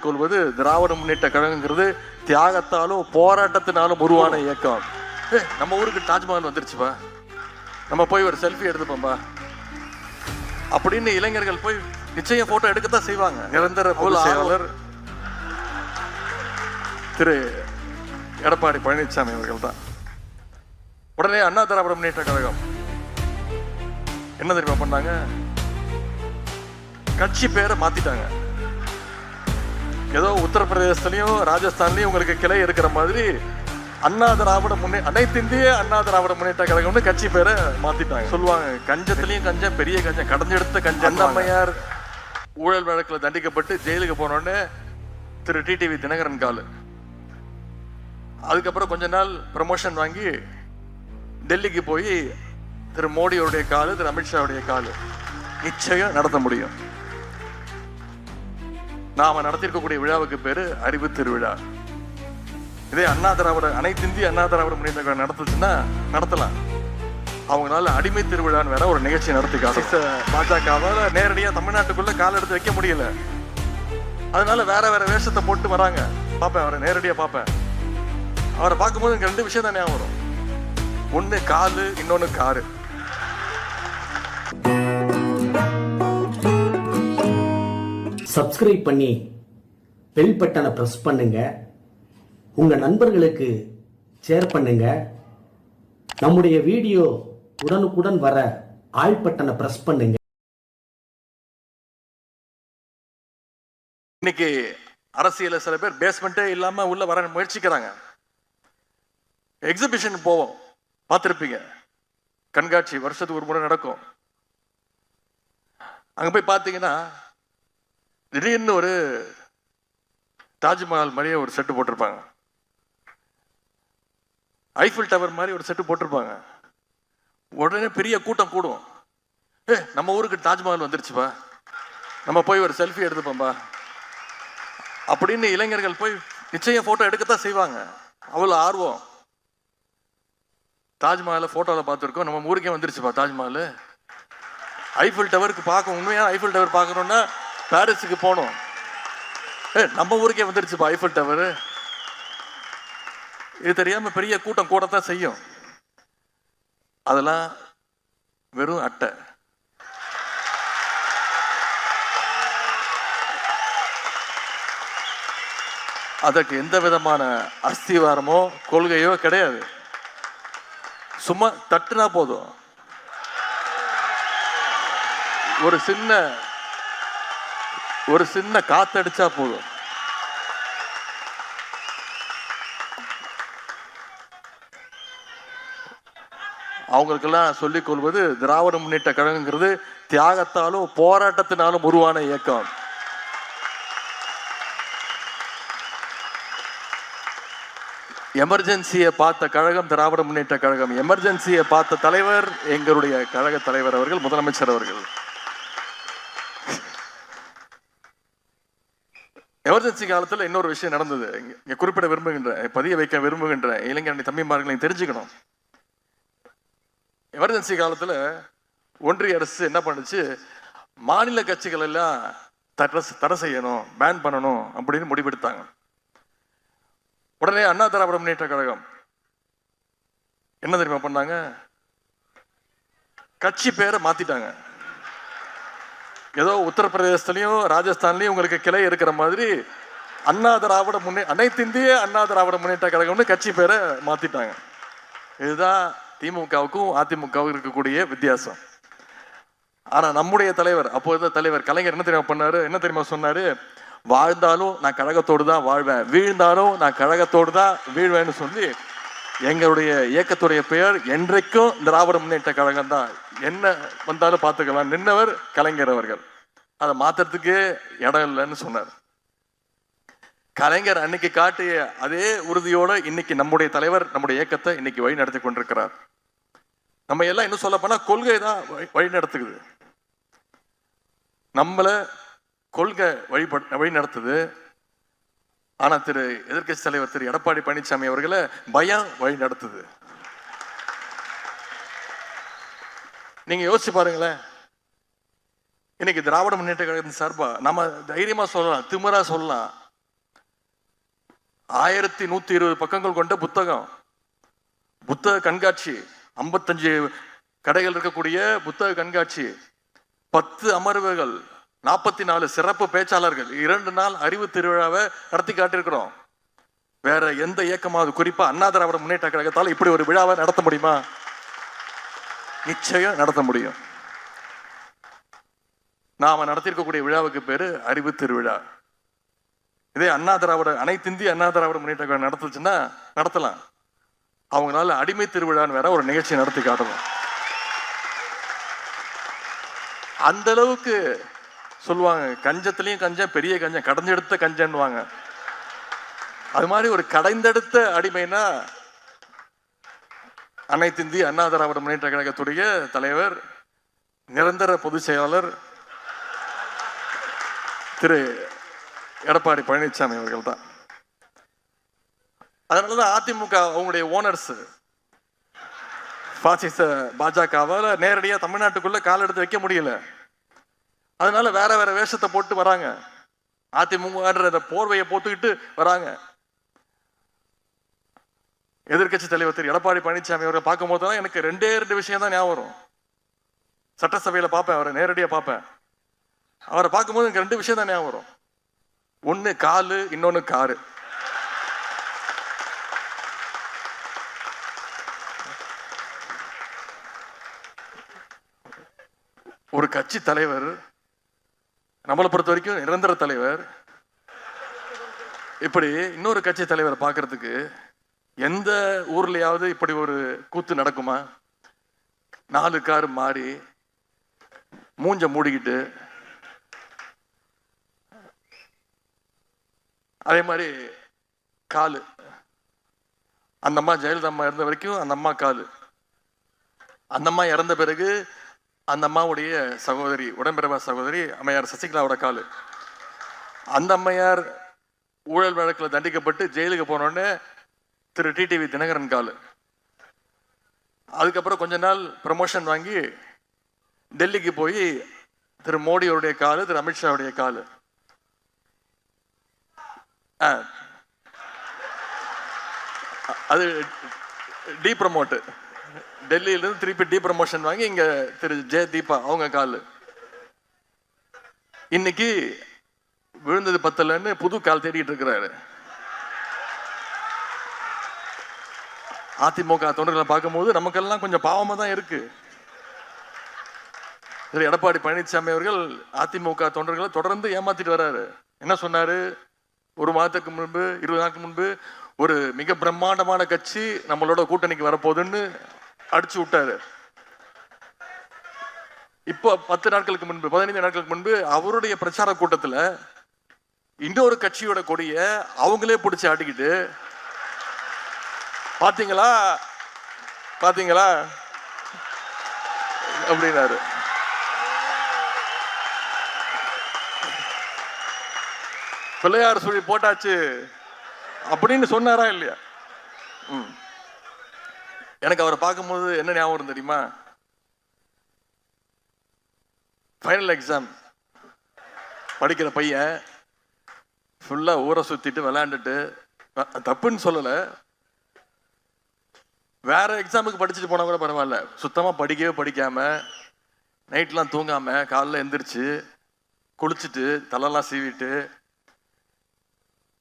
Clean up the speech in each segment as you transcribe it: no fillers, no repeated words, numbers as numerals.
கொள்வது திராவிட முன்னேற்ற கழகங்கிறது தியாகத்தாலும் போராட்டத்தினாலும் உருவான இயக்கம். நம்ம ஊருக்கு தாஜ்மஹால் வந்துருச்சுப்பா, நம்ம போய் ஒரு செல்ஃபி எடுத்துப்போம்பா அப்படின்னு இளைஞர்கள் போய் நிச்சயம் போட்டோ எடுக்கத்தான் செய்வாங்க. நிரந்தர பொதுச் செயலாளர் திரு எடப்பாடி பழனிசாமி அவர்கள் தான். உடனே அண்ணா திராவிட முன்னேற்ற கழகம் என்ன தெரியுமா பண்ணாங்க? கட்சி பேரை மாத்திட்டாங்க. ஏதோ உத்தரப்பிரதேசத்துலயும் ராஜஸ்தான்லயும் உங்களுக்கு கிளை இருக்கிற மாதிரி அண்ணா திராவிட அனைத்து இந்திய அண்ணா திராவிட முன்னேற்ற கழகம்னு கட்சி பேரை மாத்திட்டாங்க. சொல்லுவாங்க கஞ்சத்திலையும் கஞ்சம், பெரிய கஞ்சம், கடஞ்செடுத்த கஞ்சம். அம்மையார் ஊழல் வழக்கில் தண்டிக்கப்பட்டு ஜெயிலுக்கு போனோடனே திரு டிடிவி தினகரன் காலு. அதுக்கப்புறம் கொஞ்ச நாள் ப்ரமோஷன் வாங்கி டெல்லிக்கு போய் திரு மோடியோடைய காலு, திரு அமித்ஷாவுடைய காலு. நிச்சயம் நடத்த முடியும். நாம நடத்திருக்கக்கூடிய விழாவுக்கு பேரு அறிவு திருவிழா. இதே அண்ணா திராவிட அனைத்து இந்திய அண்ணா திராவிட முன்னேற்ற கழகம் நடத்துச்சுன்னா நடத்தலாம். அவங்களால அடிமை திருவிழான்னு வேற ஒரு நிகழ்ச்சி நடத்தி காசு பாஜகவால நேரடியா தமிழ்நாட்டுக்குள்ள கால் எடுத்து வைக்க முடியல. அதனால வேற வேற வேஷத்தை போட்டு வராங்க. பார்ப்பேன் அவரை நேரடியா பார்ப்பேன். அவரை பார்க்கும்போது எனக்கு ரெண்டு விஷயம் தானே வரும். ஒண்ணு காலு, இன்னொன்னு காரு. சப்ஸ்கிரைப் பண்ணி பெல் பட்டனை பிரஸ் பண்ணுங்க. உங்க நண்பர்களுக்கு ஷேர் பண்ணுங்க. நம்முடைய வீடியோ உடனுக்குடன் வர ஆல் பட்டனை பிரஸ் பண்ணுங்க. இன்னைக்கு அரசியல சில பேர் பேஸ்மெண்டே இல்லாம உள்ள வர முயற்சிக்கிறாங்க. எக்ஸிபிஷன் போவோம், பார்த்திருப்பீங்க. கண்காட்சி வருஷத்துக்கு ஒரு முறை நடக்கும். அங்க போய் பார்த்தீங்கன்னா திடீர்னு ஒரு தாஜ்மஹால் மாதிரியே ஒரு செட்டு போட்டிருப்பாங்க. ஐஃபில் டவர் மாதிரி ஒரு செட்டு போட்டிருப்பாங்க. உடனே பெரிய கூட்டம் கூடும். நம்ம ஊருக்கு தாஜ்மஹால் வந்துருச்சுப்பா, நம்ம போய் ஒரு செல்ஃபி எடுத்துப்போம்பா அப்படின்னு இளைஞர்கள் போய் நிச்சயம் போட்டோ எடுக்கத்தான் செய்வாங்க. அவ்வளோ ஆர்வம். தாஜ்மஹாலை போட்டோவில் பார்த்துருக்கோம். நம்ம ஊருக்கே வந்துருச்சுப்பா தாஜ்மஹால். ஐஃபில் டவருக்கு பார்க்க, உண்மையான ஐஃபில் டவர் பார்க்கணும்னா பாரிஸுக்கு போனோம். நம்ம ஊருக்கே வந்துருச்சுப்பா ஐஃபில் டவர். இது தெரியாம பெரிய கூட்டம் கூடத்தான் செய்யும். அதெல்லாம் வெறும் அட்டை. அதற்கு எந்த விதமான அஸ்திவாரமோ கொள்கையோ கிடையாது. சும்மா தட்டுனா போதும். ஒரு சின்ன காத்தடிச்சா போதும். அவங்களுக்கெல்லாம் சொல்லிக் கொள்வது திராவிட முன்னேற்ற கழகங்கிறது தியாகத்தாலும் போராட்டத்தினாலும் உருவான இயக்கம். எமர்ஜென்சியை பார்த்த கழகம் திராவிட முன்னேற்ற கழகம். எமர்ஜென்சியை பார்த்த தலைவர் எங்களுடைய கழக தலைவர் அவர்கள், முதலமைச்சர் அவர்கள். எமர்ஜென்சி காலத்தில் இன்னொரு விஷயம் நடந்தது. இங்க குறிப்பிட விரும்புகின்ற, பதிய வைக்க விரும்புகின்ற இளைஞரணி தம்பிமார்களையும் தெரிஞ்சுக்கணும். எமர்ஜென்சி காலத்தில் ஒன்றிய அரசு என்ன பண்ணுச்சு? மாநில கட்சிகள் எல்லாம் தடை செய்யணும், பேன் பண்ணணும் அப்படின்னு முடிவெடுத்தாங்க. உடனே அண்ணா திராவிட முன்னேற்ற கழகம் என்ன தெரியுமா பண்ணாங்க? கட்சி பேரை மாத்திட்டாங்க. ஏதோ உத்தரப்பிரதேசத்துலயும் ராஜஸ்தான்லயும் உங்களுக்கு கிளை இருக்கிற மாதிரி அண்ணா திராவிட அனைத்து இந்திய அண்ணா திராவிட முன்னேற்ற கழகம்னு கட்சி பேரை மாத்திட்டாங்க. இதுதான் திமுகவுக்கும் அதிமுகவுக்கும் இருக்கக்கூடிய வித்தியாசம். ஆனா நம்முடைய தலைவர், அப்போது தலைவர் கலைஞர் என்ன தெரியுமா பண்ணாரு? என்ன தெரியுமா சொன்னாரு? வாழ்ந்தாலும் நான் கழகத்தோடு தான் வாழ்வேன், வீழ்ந்தாலும் நான் கழகத்தோடு தான் வீழ்வேன்னு சொல்லி எங்களுடைய இயக்கத்துடைய பெயர் என்றைக்கும் திராவிட முன்னேற்ற கழகம் தான், என்ன வந்தாலும் பார்த்துக்கலாம் நின்னவர் கலைஞர் அவர்கள். அதை மாத்துறதுக்கே இடம் இல்லைன்னு சொன்னார். கலைஞர் அன்னைக்கு காட்டிய அதே உறுதியோட இன்னைக்கு நம்முடைய தலைவர் நம்முடைய இயக்கத்தை இன்னைக்கு வழி நடத்தி கொண்டிருக்கிறார். நம்ம எல்லாம் இன்னும் சொல்ல போனா கொள்கை தான் வழி நடத்துக்குது. நம்மள கொள்கை வழி நடத்துது. ஆனா திரு எதிர்க்கட்சி தலைவர் திரு எடப்பாடி பழனிசாமி அவர்களை பயம் வழி நடத்துது. நீங்க யோசிச்சு பாருங்களேன். இன்னைக்கு திராவிட முன்னேற்ற கழகத்தின் சார்பா நம்ம தைரியமா சொல்லலாம், திமிரா சொல்லலாம், 1120 பக்கங்கள் கொண்ட புத்தகம், புத்தக கண்காட்சி, 55 கடைகள் இருக்கக்கூடிய புத்தக கண்காட்சி, 10 அமர்வுகள், 44 சிறப்பு பேச்சாளர்கள், 2 நாள் அறிவு திருவிழாவை நடத்தி காட்டியிருக்கிறோம். வேற எந்த இயக்கமாவது, குறிப்பா அண்ணா திராவிட முன்னேற்ற கழகத்தால் இப்படி ஒரு விழாவை நடத்த முடியுமா? நிச்சயம் நடத்த முடியும். நாம நடத்திருக்கக்கூடிய விழாவுக்கு பேரு அறிவு திருவிழா. இதே அண்ணா திராவிட, அனைத்து இந்திய அண்ணா திராவிட முன்னேற்ற கழகம் நடத்துச்சுன்னா நடத்தலாம். அவங்களால அடிமை திருவிழான்னு வேற ஒரு நிகழ்ச்சி நடத்தி காட்டணும். அந்த அளவுக்கு சொல்லுவாங்க, கஞ்சத்திலையும் கஞ்சம், பெரிய கஞ்சம், கடைஞ்செடுத்த கஞ்சன்னுவாங்க. அது மாதிரி ஒரு கடைந்தெடுத்த அடிமைனா அனைத்து இந்திய அண்ணா திராவிட முன்னேற்ற கழகத்துடைய தலைவர், நிரந்தர பொதுச் செயலாளர் திரு எடப்பாடி பழனிசாமி அவர்கள் தான். அதனாலதான் அதிமுக அவங்களுடைய ஓனர்ஸ் பாசிச பாஜகவால நேரடியா தமிழ்நாட்டுக்குள்ள கால் எடுத்து வைக்க முடியல. அதனால வேற வேற வேஷத்தை போட்டு வராங்க. அதிமுக போர்வையை போட்டுக்கிட்டு வராங்க. எதிர்கட்சி தலைவர் திரு எடப்பாடி பழனிசாமி அவரை பார்க்கும் போதுதான் எனக்கு 2 விஷயம் தான் ஞாபகம் வரும். சட்டசபையில பார்ப்பேன், அவரை நேரடியா பார்ப்பேன். அவரை பார்க்கும்போது எனக்கு 2 விஷயம் தான் ஞாபகம் வரும். ஒன்னு காலு, இன்னொன்னு காரு. ஒரு கட்சி தலைவர், நம்மளை பொறுத்த வரைக்கும் நிரந்தர தலைவர், இப்படி இன்னொரு கட்சி தலைவரை பார்க்கறதுக்கு எந்த ஊர்லயாவது இப்படி ஒரு கூத்து நடக்குமா? 4 கார் மாறி மூஞ்ச மூடிக்கிட்டு, அதே மாதிரி காலு, அந்த அம்மா ஜெயலலிதா அம்மா இருந்த வரைக்கும் அந்த அம்மா காலு, அந்த அம்மா இறந்த பிறகு அந்த அம்மாவுடைய சகோதரி, உடன்பிறவா சகோதரி அம்மையார் சசிகலாவோட காலு, அந்த அம்மையார் ஊழல் வழக்கில் தண்டிக்கப்பட்டு ஜெயிலுக்கு போனோடனே திரு டிடிவி தினகரன் காலு, அதுக்கப்புறம் கொஞ்ச நாள் ப்ரமோஷன் வாங்கி டெல்லிக்கு போய் திரு மோடியோடைய காலு, திரு அமித்ஷாவுடைய காலு. அது டி ப்ரமோட்டு, டெல்லியிலிருந்து திருப்பி டி ப்ரமோஷன் வாங்கி இங்க திரு ஜெயதீபா அவங்க காலு. இன்னைக்கு விழுந்தது பத்தலன்னு புது கால் தேடிட்டு இருக்கிறாரு. அதிமுக தொண்டர்களை பார்க்கும்போது நமக்கெல்லாம் கொஞ்சம் பாவமா தான் இருக்கு. திரு எடப்பாடி பழனிசாமி அவர்கள் அதிமுக தொண்டர்களை தொடர்ந்து ஏமாத்திட்டு வர்றாரு. என்ன சொன்னாரு? 1 மாதத்துக்கு முன்பு, 20 நாட்களுக்கு முன்பு ஒரு மிக பிரம்மாண்டமான கட்சி நம்மளோட கூட்டணிக்கு வரப்போகுதுன்னு அடிச்சு விட்டாரு. இப்போ 10 நாட்களுக்கு முன்பு, 15 நாட்களுக்கு முன்பு அவருடைய பிரச்சார கூட்டத்துல இன்னொரு கட்சியோட கொடிய அவங்களே பிடிச்சி ஆட்டிக்கிட்டு, பாத்தீங்களா பாத்தீங்களா அப்படின்னாரு. பிள்ளையார் சுழி போட்டாச்சு அப்படின்னு சொன்னாரா இல்லையா? எனக்கு அவரை பார்க்கும்போது என்ன ஞாபகம் தெரியுமா? ஃபைனல் எக்ஸாம் படிக்கிற பையன் ஃபுல்லா ஊரை சுத்திட்டு விளையாண்டுட்டு, தப்புன்னு சொல்லல, வேற எக்ஸாமுக்கு படிச்சுட்டு போனா கூட பரவாயில்ல, சுத்தமா படிக்கவே படிக்காம நைட்லாம் தூங்காம காலைல எந்திரிச்சு குளிச்சுட்டு தலைலாம் சீவிட்டு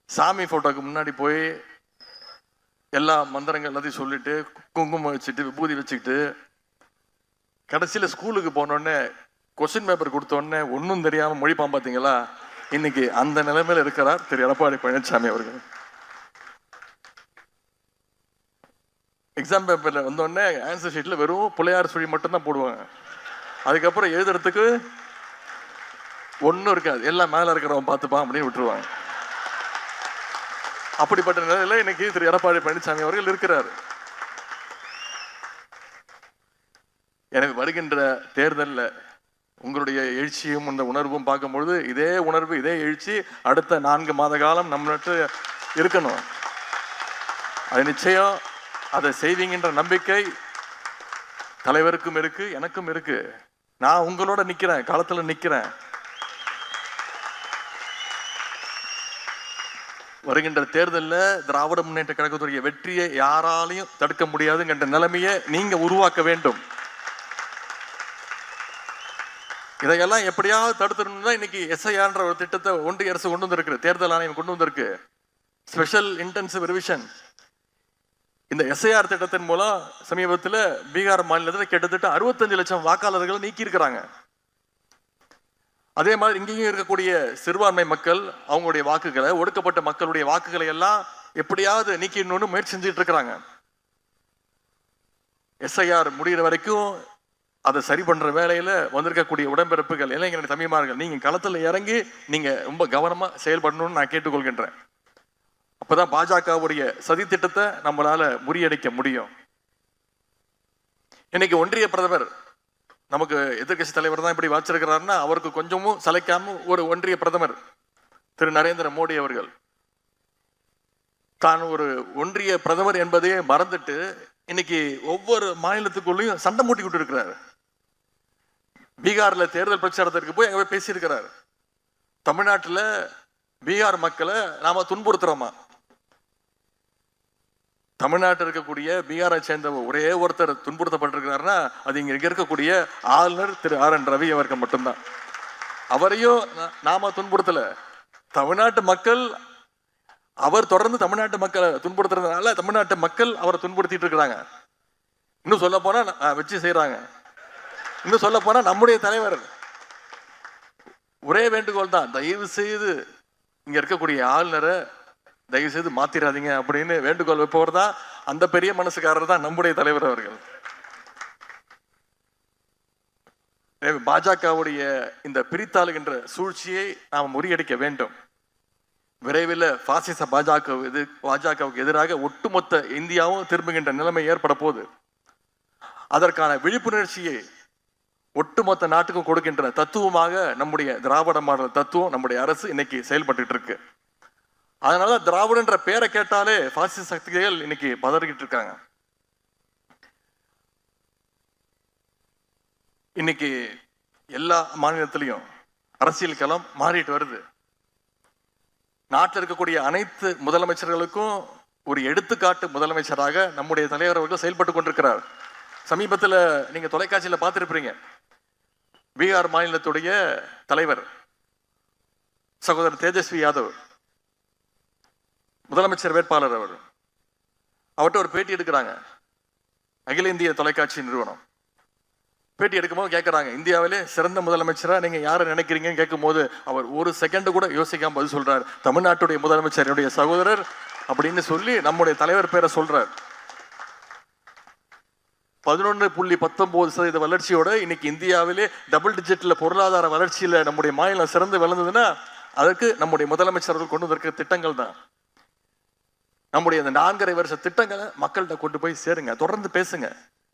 சாமி போட்டோக்கு முன்னாடி போய் எல்லா மந்திரங்கள் எல்லாத்தையும் சொல்லிட்டு குங்குமம் வச்சுட்டு விபூதி வச்சுக்கிட்டு கடைசியில ஸ்கூலுக்கு போனோடனே கொஸ்டின் பேப்பர் கொடுத்தோடனே ஒன்றும் தெரியாம மொழிப்பான். பார்த்தீங்களா? இன்னைக்கு அந்த நிலைமையில இருக்கிறார் திரு எடப்பாடி பழனிசாமி அவர்கள். எக்ஸாம் பேப்பர்ல வந்தோடனே ஆன்சர் ஷீட்ல வெறும் பிள்ளையார் சுழி மட்டும்தான் போடுவாங்க. அதுக்கப்புறம் எழுதுறதுக்கு ஒன்றும் இருக்காது, எல்லாம் மேல இருக்கிறவன் பார்த்துப்பான் அப்படின்னு விட்டுருவாங்க. அப்படிப்பட்ட நிலையில இன்னைக்கு திரு எடப்பாடி பழனிசாமி அவர்கள் இருக்கிறார். எனவே வருகின்ற தேர்தலில் உங்களுடைய எழுச்சியும் இந்த உணர்வும் பார்க்கும்பொழுது இதே உணர்வு, இதே எழுச்சி அடுத்த 4 மாத காலம் நம்மளுக்கு இருக்கணும். அது நிச்சயம் அதை செய்வீங்கன்ற நம்பிக்கை தலைவருக்கும் இருக்கு, எனக்கும் இருக்கு. நான் உங்களோட நிக்கிறேன், களத்துல நிக்கிறேன். வருகின்ற தேர்தலில் திராவிட முன்னேற்ற கழகத்துடைய வெற்றியை யாராலையும் தடுக்க முடியாதுங்கிற நிலைமையை நீங்க உருவாக்க வேண்டும். இதையெல்லாம் எப்படியாவது தடுத்துடணும் தான் இன்னைக்கு எஸ்ஐஆர்ன்ற ஒரு திட்டத்தை ஒன்றிய அரசு கொண்டு வந்திருக்கு, தேர்தல் ஆணையம் கொண்டு வந்திருக்கு, ஸ்பெஷல் இன்டென்சிவ் ரிவிஷன். இந்த எஸ்ஐஆர் திட்டத்தின் மூலம் சமீபத்தில் பீகார் மாநிலத்தில் கிட்டத்தட்ட 65 லட்சம் வாக்காளர்கள் நீக்கி இருக்கிறாங்க. அதே மாதிரி இங்கேயும் இருக்கக்கூடிய சிறுபான்மை மக்கள் அவங்களுடைய வாக்குகளை, ஒடுக்கப்பட்ட மக்களுடைய வாக்குகளை எல்லாம் எப்படியாவது நீக்கிடணும்னு முயற்சி செஞ்சுட்டு இருக்கிறாங்க. எஸ்ஐஆர் முடிகிற வரைக்கும் அதை சரி பண்ற வேலையில வந்திருக்கக்கூடிய உடன்பிறப்புகள், இளைஞர்கள், தம்பிமார்கள், நீங்க களத்துல இறங்கி நீங்க ரொம்ப கவனமா செயல்படணும்னு நான் கேட்டுக்கொள்கின்றேன். அப்பதான் பாஜகவுடைய சதி திட்டத்தை நம்மளால முறியடிக்க முடியும். இன்னைக்கு ஒன்றிய பிரதமர் நமக்கு எதிர்கட்சி தலைவர் தான் இப்படி வச்சிருக்கிறாருன்னா அவருக்கு கொஞ்சமும் சளைக்காம ஒரு ஒன்றிய பிரதமர் திரு நரேந்திர மோடி அவர்கள் தான் ஒரு ஒன்றிய பிரதமர் என்பதையே மறந்துட்டு இன்னைக்கு ஒவ்வொரு மாநிலத்துக்குள்ளேயும் சண்டை மூட்டிக்கிட்டு இருக்கிறாரு. பீகார்ல தேர்தல் பிரச்சாரத்திற்கு போய் அங்க போய் பேசியிருக்கிறாரு. தமிழ்நாட்டில் பீகார் மக்களை நாம துன்புறுத்துறோமா? தமிழ்நாட்டில் இருக்கக்கூடிய பீகாரை சேர்ந்த ஒரே ஒருத்தர் துன்புறுத்தப்பட்டிருக்கிறாருன்னா அது இங்க இருக்கக்கூடிய ஆளுநர் திரு RN ரவி அவர்கள் மட்டும்தான். அவரையும் நாம துன்புறுத்தல. தமிழ்நாட்டு மக்கள், அவர் தொடர்ந்து தமிழ்நாட்டு மக்களை துன்புறுத்துறதுனால தமிழ்நாட்டு மக்கள் அவரை துன்புறுத்திட்டு இருக்கிறாங்க. இன்னும் சொல்ல போனா வச்சு செய்யறாங்க. இன்னும் சொல்ல போனா நம்முடைய தலைவர் ஒரே வேண்டுகோள் தான், தயவு செய்து இங்க இருக்கக்கூடிய ஆளுநரை தயவு செய்து மாத்திராதீங்க அப்படின்னு வேண்டுகோள் வைப்பவர் தான் அந்த பெரிய மனசுக்காரர் தான் நம்முடைய தலைவர் அவர்கள். பாஜகவுடைய இந்த பிரித்தாளுகின்ற சூழ்ச்சியை நாம் முறியடிக்க வேண்டும். விரைவில் பாசிச பாஜகவுக்கு எதிராக ஒட்டுமொத்த இந்தியாவும் திரும்புகின்ற நிலைமை ஏற்பட போகுது. அதற்கான விழிப்புணர்ச்சியை ஒட்டுமொத்த நாட்டுக்கும் கொடுக்கின்ற தத்துவமாக நம்முடைய திராவிட மாடல் தத்துவம் நம்முடைய அரசு இன்னைக்கு செயல்பட்டு இருக்கு. அதனால திராவிடன்ற பேரை கேட்டாலே பாசிச சக்திகள் இன்னைக்கு பதறிக்கிட்டு இருக்காங்க. இன்னைக்கு எல்லா மாநிலத்திலையும் அரசியல் களம் மாறிட்டு வருது. நாட்டில் இருக்கக்கூடிய அனைத்து முதலமைச்சர்களுக்கும் ஒரு எடுத்துக்காட்டு முதலமைச்சராக நம்முடைய தலைவர் அவர்கள் செயல்பட்டு கொண்டிருக்கிறார். சமீபத்தில் நீங்க தொலைக்காட்சியில் பார்த்திருப்பீங்க, பீகார் மாநிலத்துடைய தலைவர் சகோதரர் தேஜஸ்வி யாதவ், முதலமைச்சர் வேட்பாளர், அவர்கிட்ட ஒரு பேட்டி எடுக்கிறாங்க. அகில இந்திய தொலைக்காட்சி நிறுவனம் பேட்டி எடுக்கும்போது கேட்கறாங்க, இந்தியாவிலே சிறந்த முதலமைச்சரா நீங்க யாரை நினைக்கிறீங்கன்னு கேட்கும் போது அவர் ஒரு செகண்ட் கூட யோசிக்காம பதில் சொல்றாரு, தமிழ்நாட்டுடைய முதலமைச்சர் என்னுடைய சகோதரர் அப்படின்னு சொல்லி நம்முடைய தலைவர் பேரை சொல்றார். 11.19% வளர்ச்சியோட இன்னைக்கு இந்தியாவிலே டபுள் டிஜிட்ல பொருளாதார வளர்ச்சியில நம்முடைய மாநிலம் சிறந்து விளங்குதுன்னா அதற்கு நம்முடைய முதலமைச்சர்கள் கொண்டு வந்திருக்கிற திட்டங்கள் தான். நம்முடைய இந்த 4.5 வருஷ திட்டங்களை மக்கள்கிட்ட கொண்டு போய் சேருங்க, தொடர்ந்து பேசுங்க,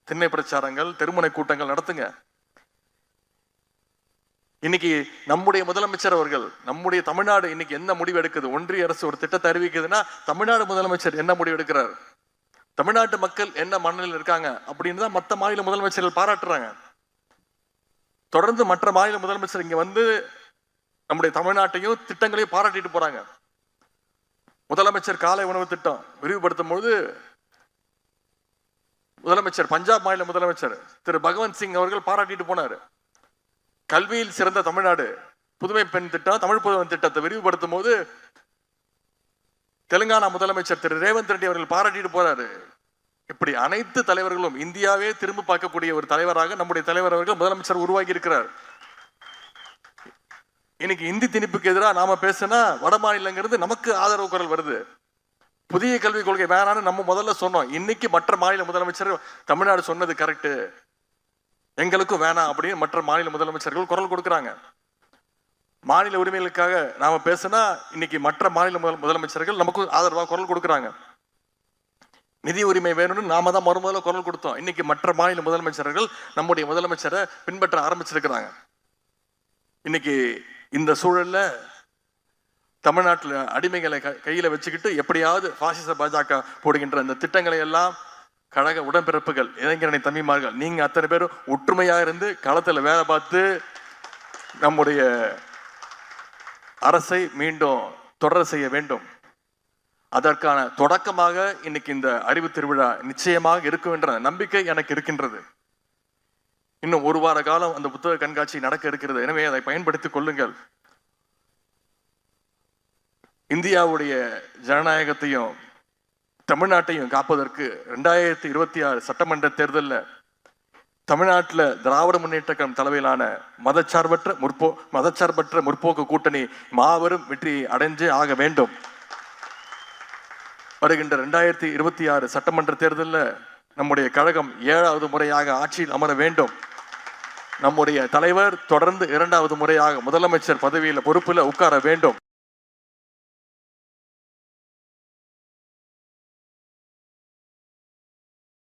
திண்ணை பிரச்சாரங்கள், தெருமுனை கூட்டங்கள் நடத்துங்க. இன்னைக்கு நம்முடைய முதலமைச்சர் அவர்கள், நம்முடைய தமிழ்நாடு இன்னைக்கு என்ன முடிவு எடுக்குது? ஒன்றிய அரசு ஒரு திட்டத்தை அறிவிக்குதுன்னா தமிழ்நாடு முதலமைச்சர் என்ன முடிவு எடுக்கிறார்? தமிழ்நாட்டு மக்கள் என்ன மனநிலையில் இருக்காங்க அப்படின்னு தான் மற்ற மாநில முதலமைச்சர்கள் பாராட்டுறாங்க. தொடர்ந்து மற்ற மாநில முதலமைச்சர் இங்க வந்து நம்முடைய தமிழ்நாட்டையும் திட்டங்களையும் பாராட்டிட்டு போறாங்க. முதலமைச்சர் காலை உணவு திட்டம் விரிவுபடுத்தும் பொழுது முதலமைச்சர், பஞ்சாப் மாநில முதலமைச்சர் திரு பகவந்த் சிங் அவர்கள் பாராட்டிட்டு போனார். கல்வியில் சிறந்த தமிழ்நாடு, புதுமை பெண் திட்டம், தமிழ் புதுமை திட்டத்தை விரிவுபடுத்தும் போது தெலுங்கானா முதலமைச்சர் திரு ரேவந்த் ரெட்டி அவர்கள் பாராட்டிட்டு போறாரு. இப்படி அனைத்து தலைவர்களும் இந்தியாவே திரும்ப பார்க்கக்கூடிய ஒரு தலைவராக நம்முடைய தலைவர் அவர்கள் முதலமைச்சர் உருவாகி இருக்கிறார். இன்னைக்கு இந்தி திணிப்புக்கு எதிராக நாம பேசினா வட மாநிலங்கிறது நமக்கு ஆதரவு குரல் வருது. புதிய கல்விக் கொள்கை வேணான்னு நம்ம முதல்ல சொன்னோம். இன்னைக்கு மற்ற மாநில முதலமைச்சர் தமிழ்நாடு சொன்னது கரெக்டு, எங்களுக்கும் வேணாம் அப்படின்னு மற்ற மாநில முதலமைச்சர்கள் குரல் கொடுக்குறாங்க. மாநில உரிமைகளுக்காக நாம பேசினா இன்னைக்கு மற்ற மாநில முதலமைச்சர்கள் நமக்கு ஆதரவாக குரல் கொடுக்குறாங்க. நிதி உரிமை வேணும்னு நாம தான் மறுமுதல குரல் கொடுத்தோம். இன்னைக்கு மற்ற மாநில முதலமைச்சர்கள் நம்முடைய முதலமைச்சரை பின்பற்ற ஆரம்பிச்சிருக்கிறாங்க. இன்னைக்கு இந்த சூழல்ல தமிழ்நாட்டில் அடிமைகளை கையில வச்சுக்கிட்டு எப்படியாவது பாசிச பாஜக போடுகின்ற இந்த திட்டங்களை எல்லாம் கழக உடன்பிறப்புகள், இளைஞரணி தம்பிமார்கள், நீங்க அத்தனை பேரும் ஒற்றுமையா இருந்து களத்துல வேலை பார்த்து நம்முடைய அரசை மீண்டும் தொடர செய்ய வேண்டும். அதற்கான தொடக்கமாக இன்னைக்கு இந்த அறிவு திருவிழா நிச்சயமாக இருக்கும் என்ற நம்பிக்கை எனக்கு இருக்கின்றது. இன்னும் ஒரு வார காலம் அந்த புத்தக கண்காட்சி நடக்க இருக்கிறது. எனவே அதை பயன்படுத்திக் கொள்ளுங்கள். இந்தியாவுடைய ஜனநாயகத்தையும் தமிழ்நாட்டையும் காப்பதற்கு 2026 சட்டமன்ற தேர்தலில் தமிழ்நாட்டில் திராவிட முன்னேற்ற கழகம் தலைமையிலான மதச்சார்பற்ற முற்போக்கு கூட்டணி மாபெரும் வெற்றியை அடைஞ்சே ஆக வேண்டும். வருகின்ற 2026 சட்டமன்ற தேர்தலில் நம்முடைய கழகம் 7வது முறையாக ஆட்சியில் அமர வேண்டும். நம்முடைய தலைவர் தொடர்ந்து 2வது முறையாக முதலமைச்சர் பதவியில் பொறுப்பில் உட்கார வேண்டும்.